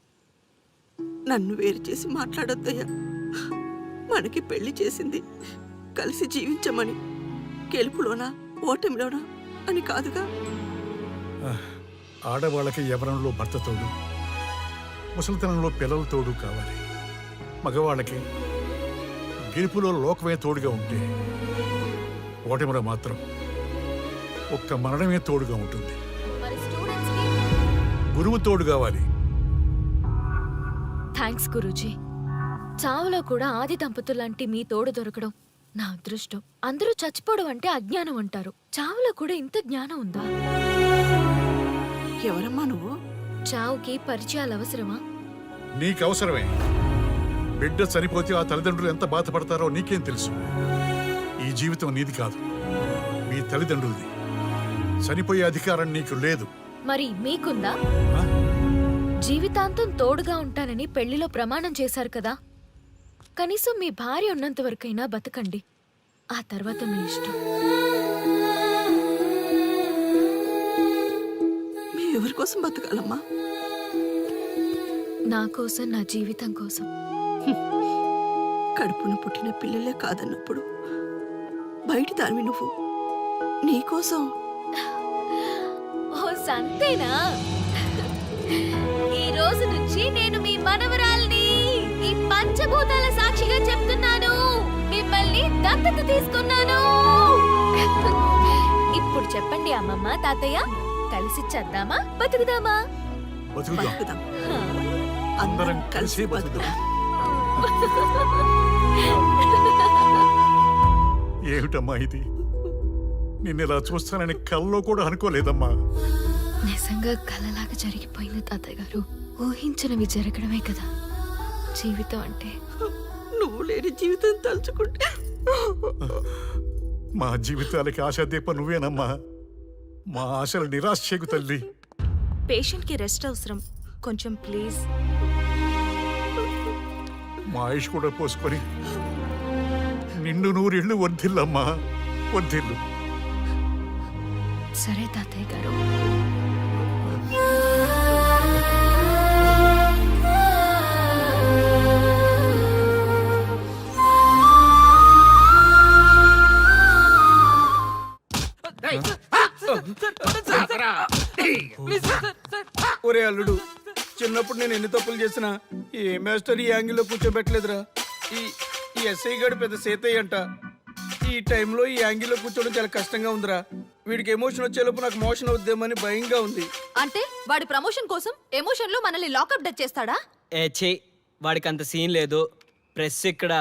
Speaker 14: నన్ను వేరు చేసి మాట్లాడొద్దయ్యా. మనకి పెళ్లి చేసింది కలిసి జీవించమని, గెలుపులోనా ఓటమిలోనా అని కాదుగా.
Speaker 9: ఆడవాళ్ళకి యవనంలో భర్త తోడు, ముసలితనంలో పిల్లల తోడు కావాలి. మగవాళ్ళకి గెలుపులో లోకమే తోడుగా ఉంటే, ఓటమిలో మాత్రం ఒక్క మరణమే తోడుగా ఉంటుంది. గురువు తోడు కావాలి.
Speaker 13: థ్యాంక్స్ గురూజీ. చావులో కూడా ఆది దంపతులాంటి మీ తోడు దొరకడం నా అదృష్టం. అందరూ చచ్చిపోవడం అంటే అజ్ఞానం అంటారు, చావులో కూడా ఇంత జ్ఞానం ఉందా?
Speaker 14: ఎవరమ్మా నువ్వు?
Speaker 13: చావుకి పరిచయాలు అవసరమా?
Speaker 9: నీకు అవసరమే. బిడ్డ చనిపోతే ఆ తల్లిదండ్రులు ఎంత బాధపడతారో నీకేం తెలుసు. ఈ జీవితం నీది కాదు, మీ తల్లిదండ్రులది. చనిపోయే అధికారం నీకు లేదు.
Speaker 13: మరి మీకుందా?
Speaker 9: ఆ?
Speaker 13: జీవితాంతం తోడుగా ఉంటానని పెళ్లిలో ప్రమాణం చేశారు కదా, కనీసం మీ భార్య ఉన్నంత వరకైనా బతకండి. ఆ తర్వాత మీ ఇష్టం.
Speaker 14: మేము ఎవరి కోసం బతకాలమ్మా?
Speaker 13: నా కోసం, నా జీవితం కోసం.
Speaker 14: కడుపున పుట్టిన పిల్లలే కాదన్నప్పుడు బయటి దానివి నువ్వు నీకోసం.
Speaker 13: ఓ సంతేనా? ఈ రోజు నుంచి నేను మీ మనవరాల్ని. ఈ పంచభూతాల సాక్షిగా చెప్తున్నాను, మిమ్మల్ని దత్తత తీసుకున్నాను. ఇప్పుడు చెప్పండి అమ్మమ్మ, తాతయ్య, కలిసి చద్దామా బతుకుదామా?
Speaker 9: బతుకుదాం.
Speaker 14: బతుకుదాం.
Speaker 13: హా.
Speaker 9: అందరం కలిసి బతుకుదాం. ఏమిటమ్మా ఇది? నిన్నిలా చూస్తానని కల్లో కూడా అనుకోలేదమ్మా.
Speaker 13: నిజంగా కలలాగా జరిగిపోయింది తాతయ్య గారు. ఊహించినవి జరగడమే కదా జీవితం అంటే.
Speaker 14: నువ్వు లేని జీవితం తలుచుకుంటే
Speaker 9: మా జీవితాలకి ఆశాదీప నువ్వేనమ్మా. మా ఆశలు నిరాశ చేయకు తల్లి.
Speaker 14: పేషెంట్ కి రెస్ట్ అవసరం, కొంచెం ప్లీజ్.
Speaker 9: మా ఆయుష్ కూడా పోసుకొని నిండు నూరిళ్ళు వర్ధిల్లమ్మా, వర్ధిల్లు.
Speaker 13: సరే తాతయ్య గారు.
Speaker 2: ఒరే అల్లుడు, చిన్నప్పుడు నేను ఎన్ని తప్పులు చేసినా ఏ మాస్టర్ ఈ యాంగిల్లో కూర్చోబెట్టలేదురా. ఈ ఎస్ఐ గడు పెద్ద సేతయ్య అంట. ఈ టైంలో ఈ యాంగిల్లో కూర్చోవడం చాలా కష్టంగా ఉందిరా. వీడికి ఎమోషన్ వచ్చేలోపు నాకు మోషన్ అవుద్దేమని భయంగా ఉంది.
Speaker 13: అంటే వాడి ప్రమోషన్ కోసం ఎమోషన్ లో మనల్ని లాకప్ డెత్ చేస్తాడా?
Speaker 8: ఛీ, వాడికి అంత సీన్ లేదు. ప్రెస్ ఇక్కడ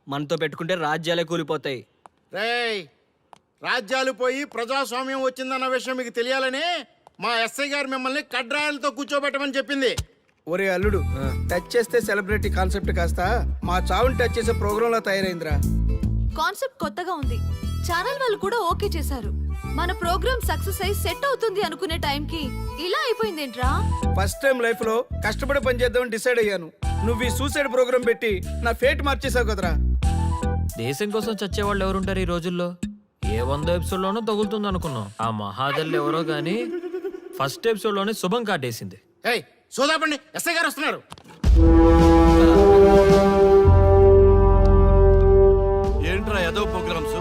Speaker 8: మనతో పెట్టుకుంటే రాజ్యాలే కూలిపోతాయి.
Speaker 5: రేయ్, రాజ్యాలు పోయి ప్రజాస్వామ్యం వచ్చిందన్న విషయం మీకు తెలియాలని మా ఎస్ఐ గారు మిమ్మల్ని కడ్రాయలతో కూర్చోబెట్టమని చెప్పింది.
Speaker 2: ఒరే అల్లుడు, టచ్ చేస్తే సెలబ్రిటీ కాన్సెప్ట్ కాస్త మా చావుని టచ్ చేసే ప్రోగ్రామ్ లా తయారైందిరా.
Speaker 13: కాన్సెప్ట్ కొత్తగా ఉంది. ఛానల్ వాళ్ళు కూడా ఓకే చేశారు. మన ప్రోగ్రామ్ సక్సెస్ అయి సెట్ అవుతుంది అనుకునే టైంకి ఇలా అయిపోయిందేంట్రా?
Speaker 2: ఫస్ట్ టైం లైఫ్ లో కష్టపడి పని చేద్దామని డిసైడ్ అయ్యాను. నువ్వు ఈ సూసైడ్ ప్రోగ్రామ్ పెట్టి నా ఫేట్ మార్చేసావు కదరా.
Speaker 7: దేశం కోసం చచ్చేవాళ్ళు ఎవరుంటారు ఈ రోజుల్లో? ఏ 100 ఎపిసోడ్లోనో తగులుతుంది అనుకున్నాం. ఆ మహాదల్ ఎవరో గానీ ఫస్ట్ ఎపిసోడ్లోనే శుభం కాటేసింది.
Speaker 5: ఏయ్, సోదాపండి, ఎస్ఐ గారు వస్తున్నారు.
Speaker 1: ఏంట్రా ఏదో ప్రోగ్రామ్స్?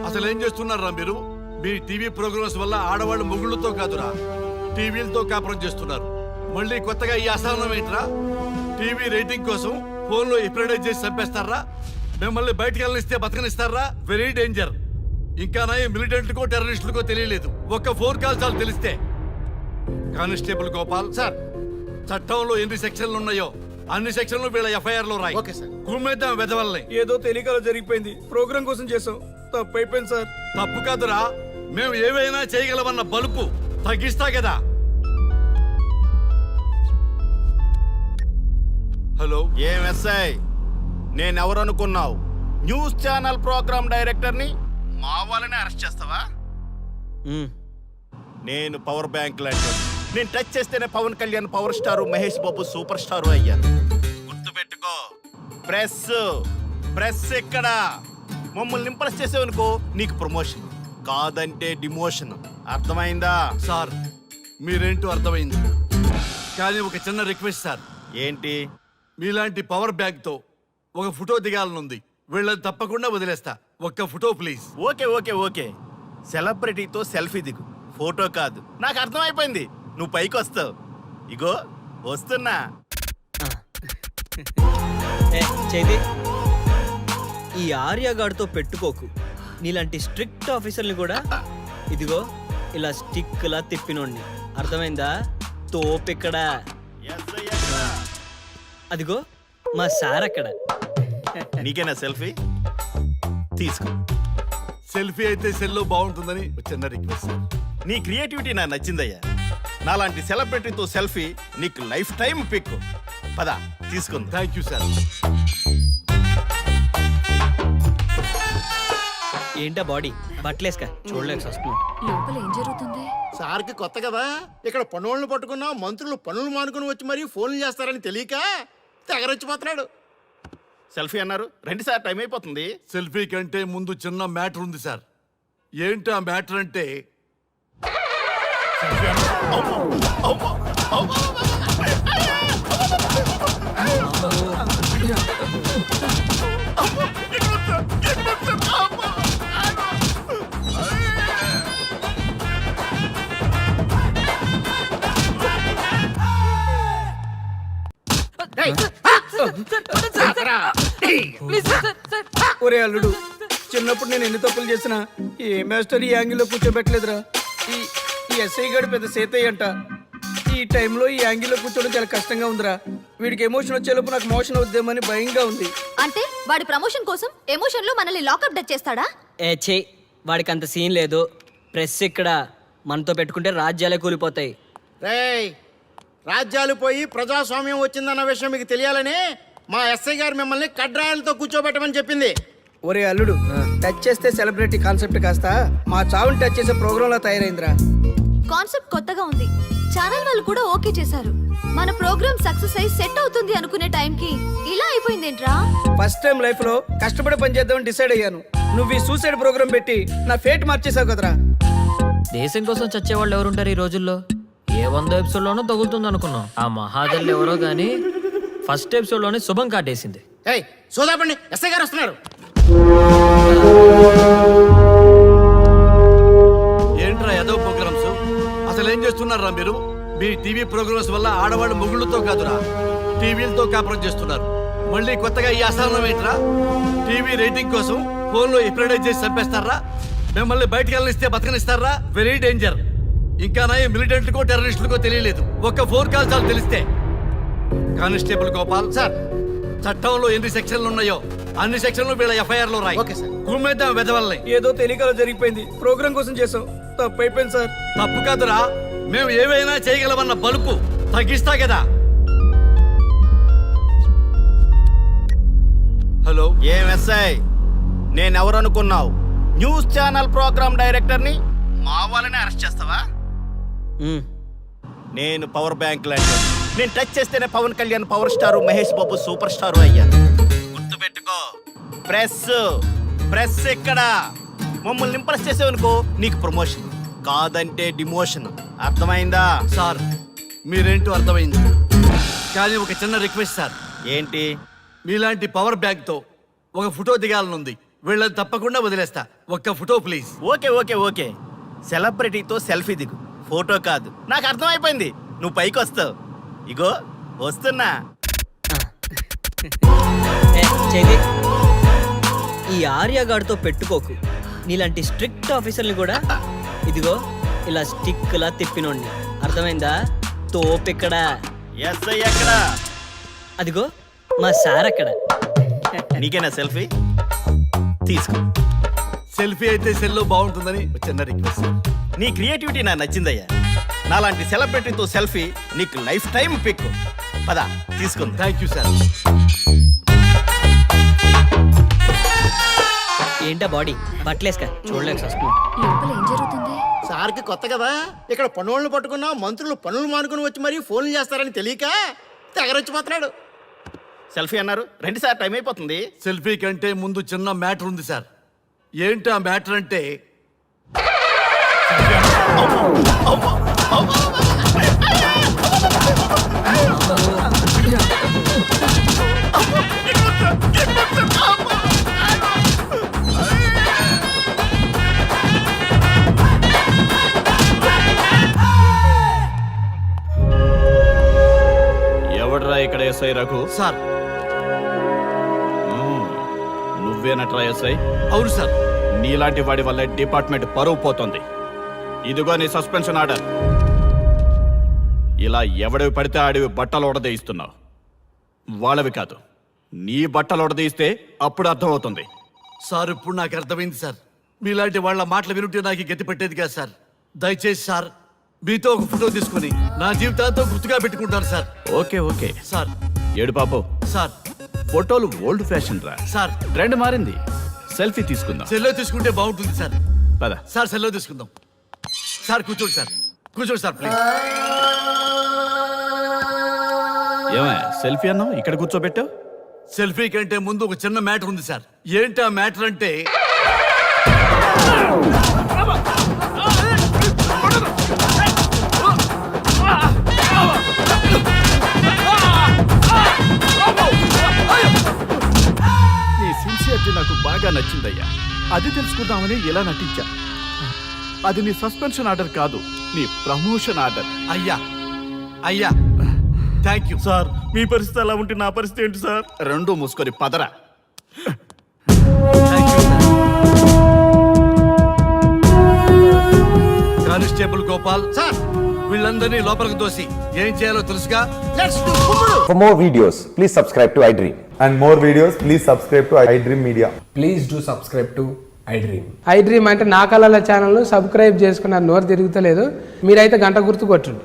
Speaker 1: అసలు ఏం చేస్తున్నారా మీరు? మీ టీవీ ప్రోగ్రామ్స్ వల్ల ఆడవాళ్ళు మొగుళ్ళతో కాదురా, టీవీలతో కాపురం చేస్తున్నారు. మళ్ళీ కొత్తగా ఈ అసహనం ఏంట్రా? టీవీ రేటింగ్ కోసం ఫోన్లో ఎప్రిడైజ్ చేసి చంపేస్తారా? మిమ్మల్ని బయటకు వెళ్ళనిస్తే బతకనిస్తారా? Very danger. ఇంకా నా మిలిటెంట్లకో టెర్రరిస్టులకో తెలియలేదు, ఒక్క ఫోన్ కాల్ చాలు తెలిస్తే. కానిస్టేబుల్ గోపాల్
Speaker 5: సార్,
Speaker 1: చట్టంలో ఎన్ని సెక్షన్లు ఉన్నాయో అన్ని సెక్షన్లు వీళ్ళ ఎఫ్ఐఆర్ లో రాయి.
Speaker 5: Okay sir.
Speaker 1: గుమ్మేద్దాం వెదవల్ని.
Speaker 2: ఏదో తెలియకలో జరిగిపోయింది. ప్రోగ్రామ్ కోసం చేసాం, తప్పు అయిపోయింది సార్.
Speaker 1: తప్పు కాదురా, మేము ఏవైనా చేయగలమన్న బలుపు తగ్గిస్తా కదా. హలో,
Speaker 5: ఏం ఎస్ఐ, నేనెవరు అనుకున్నావు? న్యూస్ ఛానల్ ప్రోగ్రామ్ డైరెక్టర్ని. మా వాళ్ళని అరెస్ట్ చేస్తావా? నేను పవర్ బ్యాంక్ లాంటి. నేను టచ్ చేస్తేనే Pawan Kalyan power star, Mahesh Babu super star అయ్యాను. గుర్తుపెట్టుకో, ప్రెస్ ఇక్కడ మమ్మల్ని ఇంప్రెస్ చేసేవనుకో నీకు ప్రమోషన్, కాదంటే డిమోషన్. అర్థమైందా?
Speaker 1: సార్ మీరేంటో అర్థమైంది, కానీ ఒక చిన్న రిక్వెస్ట్ సార్.
Speaker 5: ఏంటి?
Speaker 1: మీలాంటి పవర్ బ్యాంక్ తో ఒక ఫోటో దిగాలనుంది. వీళ్ళని తప్పకుండా వదిలేస్తా, ఒక్క photo please.
Speaker 5: Okay okay okay, సెలబ్రిటీతో సెల్ఫీ దిగు, ఫోటో కాదు. నాకు అర్థమైపోయింది, నువ్వు పైకి వస్తావు. ఇగో వస్తున్నా.
Speaker 8: చైతి, ఈ ఆర్యగాడితో పెట్టుకోకు. నీలాంటి స్ట్రిక్ట్ ఆఫీసర్ని కూడా ఇదిగో ఇలా స్టిక్లా తిప్పినోడిని. అర్థమైందా? తోపిక్కడ. అదిగో మా సార్ అక్కడ.
Speaker 5: నీకేనా సెల్ఫీ? తీసుకో.
Speaker 1: సెల్ఫీ అయితే సెల్లో బాగుంటుందని ఒక చిన్న రిక్వెస్ట్ సార్.
Speaker 5: నీ క్రియేటివిటీ నాకు నచ్చిందయ్యా. నాలాంటి సెలబ్రిటీతో సెల్ఫీ నీకు లైఫ్ టైం పిక్. పద తీసుకుందా.
Speaker 1: Thank you sir.
Speaker 8: ఏంటా బాడీ బట్టలేసుక చూడలేక వస్తున్నాం.
Speaker 13: లోపల ఏం జరుగుతుంది?
Speaker 5: సార్కి కొత్త కదా, ఇక్కడ పనులను పట్టుకున్నా మంత్రులు పనులు మానుకుని వచ్చి మరీ ఫోన్లు చేస్తారని తెలియక తెగరొచ్చిపోతున్నాడు. సెల్ఫీ అన్నారు, రండి సార్, టైం అయిపోతుంది.
Speaker 1: సెల్ఫీ కంటే ముందు చిన్న మ్యాటర్ ఉంది సార్. ఏంటి ఆ మ్యాటర్ అంటే
Speaker 2: ఒరే అల్లుడు, చిన్నప్పుడు నేను ఎన్ని తప్పులు చేసినా ఏ మాస్టర్ ఈ యాంగిల్లో కూర్చోబెట్టలేదురా. ఈ ఎస్ఐ గడు పెద్ద సేతయ్య అంట. ఈ టైంలో ఈ యాంగిల్లో కూర్చోవడం చాలా కష్టంగా ఉందిరా. వీడికి ఎమోషన్ వచ్చేలోపు నాకు మోషన్ అవుద్దేమని భయంగా ఉంది.
Speaker 13: అంటే వాడి ప్రమోషన్ కోసం ఎమోషన్ లో మనల్ని లాకప్ డెత్ చేస్తాడా?
Speaker 8: ఛీ, వాడికి అంత సీన్ లేదు. ప్రెస్ ఇక్కడ మనతో పెట్టుకుంటే రాజ్యాలే కూలిపోతాయి.
Speaker 5: రేయ్, రాజ్యాలు పోయి ప్రజాస్వామ్యం వచ్చిందన్న విషయం మీకు తెలియాలని మా ఎస్ఐ గారు మిమ్మల్ని కడ్రాయలతో కూర్చోబెట్టమని చెప్పింది.
Speaker 2: ఒరే అల్లుడు, టచ్ చేస్తే సెలబ్రిటీ కాన్సెప్ట్ కాస్త మా చావుని టచ్ చేసే ప్రోగ్రామ్ లా తయారైందిరా.
Speaker 13: కాన్సెప్ట్ కొత్తగా ఉంది. ఛానల్ వాళ్ళు కూడా ఓకే చేశారు. మన ప్రోగ్రామ్ సక్సెస్ అయి సెట్ అవుతుంది అనుకునే టైంకి ఇలా అయిపోయిందేంట్రా?
Speaker 2: ఫస్ట్ టైం లైఫ్ లో కష్టపడి పని చేద్దామని డిసైడ్ అయ్యాను. నువ్వు ఈ సూసైడ్ ప్రోగ్రామ్ పెట్టి నా ఫేట్ మార్చేసావు కదరా.
Speaker 7: దేశం కోసం చచ్చేవాళ్ళు ఎవరుంటారు ఈ రోజుల్లో? ఏ 100 ఎపిసోడ్లోనో తగులుతుంది అనుకున్నాం. ఆ మహాదల్ ఎవరో గానీ ఫస్ట్ ఎపిసోడ్లోనే శుభం కాటేసింది.
Speaker 5: ఏయ్, సోదాపండి, ఎస్ఐ గారు వస్తున్నారు.
Speaker 1: ఏంట్రా ఏదో ప్రోగ్రామ్స్? అసలు ఏం చేస్తున్నారా మీరు? మీ టీవీ ప్రోగ్రామ్స్ వల్ల ఆడవాళ్ళు మొగుళ్ళతో కాదురా, టీవీలతో కాపురం చేస్తున్నారు. మళ్ళీ కొత్తగా ఈ అసహనం ఏంట్రా? టీవీ రేటింగ్ కోసం ఫోన్లో ఎప్రిడైజ్ చేసి చంపేస్తారా? మిమ్మల్ని బయటకు వెళ్ళనిస్తే బతకనిస్తారా? Very danger. ఇంకా నా మిలిటెంట్లకో టెర్రరిస్టులకో తెలియలేదు, ఒక్క ఫోన్ కాల్ చాలు తెలిస్తే. కానిస్టేబుల్ గోపాల్ సార్, చట్టంలో ఎన్ని సెక్షన్లు ఉన్నాయో అన్ని సెక్షన్లు వీళ్ళ ఎఫ్ఐఆర్ లో రాయి. కుమ్మేద్దాం వెదవల్ని.
Speaker 2: ఏదో తెలియకలో జరిగిపోయింది. ప్రోగ్రామ్ కోసం చేసాం, తప్పు అయిపోయింది సార్.
Speaker 1: తప్పు కాదురా, మేము ఏవైనా చేయగలమన్న బలుపు తగ్గిస్తా కదా. హలో,
Speaker 5: ఏం ఎస్ఐ, నేనెవరు అనుకున్నావు? న్యూస్ ఛానల్ ప్రోగ్రామ్ డైరెక్టర్ని. మా వాళ్ళని అరెస్ట్ చేస్తావా? నేను పవర్ బ్యాంక్ లాంటి. నేను టచ్ చేస్తేనే Pawan Kalyan power star, Mahesh Babu super star అయ్యాను. గుర్తుపెట్టుకో, ప్రెస్ ఎక్కడ మమ్మల్ని ఇంప్రెస్ చేసేవనుకో నీకు ప్రమోషన్, కాదంటే డిమోషన్. అర్థమైందా?
Speaker 1: సార్ మీరేంటో అర్థమైంది, కానీ ఒక చిన్న రిక్వెస్ట్ సార్.
Speaker 5: ఏంటి?
Speaker 1: మీలాంటి పవర్ బ్యాంక్ తో ఒక ఫోటో దిగాలనుంది. వీళ్ళని తప్పకుండా వదిలేస్తా. ఒక్క ఫోటో ప్లీజ్.
Speaker 5: ఓకే. సెలబ్రిటీతో సెల్ఫీ దిగు, ఫోటో కాదు. నాకు అర్థమైపోయింది, నువ్వు పైకి వస్తావు. ఇగో వస్తున్నా.
Speaker 8: చెయ్యి. ఈ ఆర్యగాడితో పెట్టుకోకు. నీలాంటి స్ట్రిక్ట్ ఆఫీసర్ని కూడా ఇదిగో ఇలా స్టిక్లా తిప్పినోడిని. అర్థమైందా? తోపెక్కడ?
Speaker 5: ఎస్ఐ ఎక్కడ?
Speaker 8: అదిగో మా సార్ అక్కడ.
Speaker 5: నీకేనా సెల్ఫీ? తీసుకో.
Speaker 1: సెల్ఫీ అయితే సెల్లో బాగుంటుందని ఒక చిన్న రిక్వెస్ట్ సార్.
Speaker 5: నీ క్రియేటివిటీ నాకు నచ్చిందయ్యా. నాలాంటి సెలబ్రిటీతో సెల్ఫీ నీకు లైఫ్ టైం పిక్. పద తీసుకుంది.
Speaker 1: Thank you sir.
Speaker 8: ఏంటా బాడీ బట్టలేసుక చూడలేక వస్తున్నాం.
Speaker 13: లోపల ఏం జరుగుతుంది?
Speaker 5: సార్కి కొత్త కదా, ఇక్కడ పనులను పట్టుకున్నా మంత్రులు పనులు మానుకుని వచ్చి మరీ ఫోన్లు చేస్తారని తెలియక తెగరొచ్చిపోతున్నాడు. సెల్ఫీ అన్నారు, రండి సార్, టైం అయిపోతుంది.
Speaker 1: సెల్ఫీ కంటే ముందు చిన్న మ్యాటర్ ఉంది సార్. ఏంటి ఆ మ్యాటర్ అంటే
Speaker 5: ఎవడ్రా ఇక్కడ ఎస్ఐ రఘు?
Speaker 1: సార్.
Speaker 5: నువ్వేనట్రా ఎస్ఐ?
Speaker 1: అవును సార్.
Speaker 5: నీలాంటి వాడి వల్ల డిపార్ట్మెంట్ పరువు పోతుంది. ఇదిగో నీ సస్పెన్షన్ ఆర్డర్. ఇలా ఎవడివి పడితే ఆడివి బట్టలు ఉడదీయిస్తున్నావు. వాళ్ళవి కాదు, నీ బట్టలు ఉడదీయిస్తే అప్పుడు అర్థమవుతుంది.
Speaker 1: సార్ ఇప్పుడు నాకు అర్థమైంది సార్. మీలాంటి వాళ్ళ మాటలు వినుంటే నాకు గతి పెట్టేది కాదు సార్. దయచేసి సార్ మీతో ఒక ఫోటో తీసుకుని నా జీవితాంతో గుర్తుగా పెట్టుకుంటాను సార్.
Speaker 5: Okay
Speaker 1: sir.
Speaker 5: ఏడు పాపు
Speaker 1: సార్.
Speaker 5: ఫోటోలు ఓల్డ్ ఫ్యాషన్ రా
Speaker 1: సార్.
Speaker 5: ట్రెండ్ మారింది.
Speaker 2: సెల్ఫీ తీసుకుందాం.
Speaker 1: సెల్లో తీసుకుంటే బాగుంటుంది సార్.
Speaker 2: పద.
Speaker 1: సార్ సెల్లో తీసుకుందాం. సార్ కూర్చోండి సార్. కూర్చోండి సార్ ప్లీజ్.
Speaker 2: ఏమయ్యా సెల్ఫీ అన్నావు, ఇక్కడ కూర్చోబెట్టావు?
Speaker 1: సెల్ఫీ కంటే ముందు ఒక చిన్న మ్యాటర్ ఉంది సార్. ఏంటి ఆ మ్యాటర్ అంటే
Speaker 2: నీ సిన్సియర్టీ నాకు బాగా నచ్చిందయ్యా. అది తెలుసుకుందామని ఇలా నటించా. అది నీ సస్పెన్షన్ ఆర్డర్ కాదు, నీ ప్రమోషన్ ఆర్డర్.
Speaker 1: అయ్యా అయ్యా థ్యాంక్ యూ
Speaker 2: సార్ మీ పరిస్థితి అలా ఉంటే నా పరిస్థితి ఏంటి సార్? రెండు మూసుకొని పదరా.
Speaker 1: కానిస్టేబుల్ గోపాల్ సార్, వీళ్ళందరినీ లోపలికి దోసి ఏం చేయాలో తెలుసుగా.
Speaker 10: For more videos, please subscribe to iDream.
Speaker 11: And more videos, please subscribe to iDream Media.
Speaker 12: Please do subscribe to I dream అంటే నా కళల ఛానల్ను సబ్స్క్రైబ్ చేసుకున్న నోరు తిరుగుతలేదు. మీరైతే గంట గుర్తు కొట్టండి.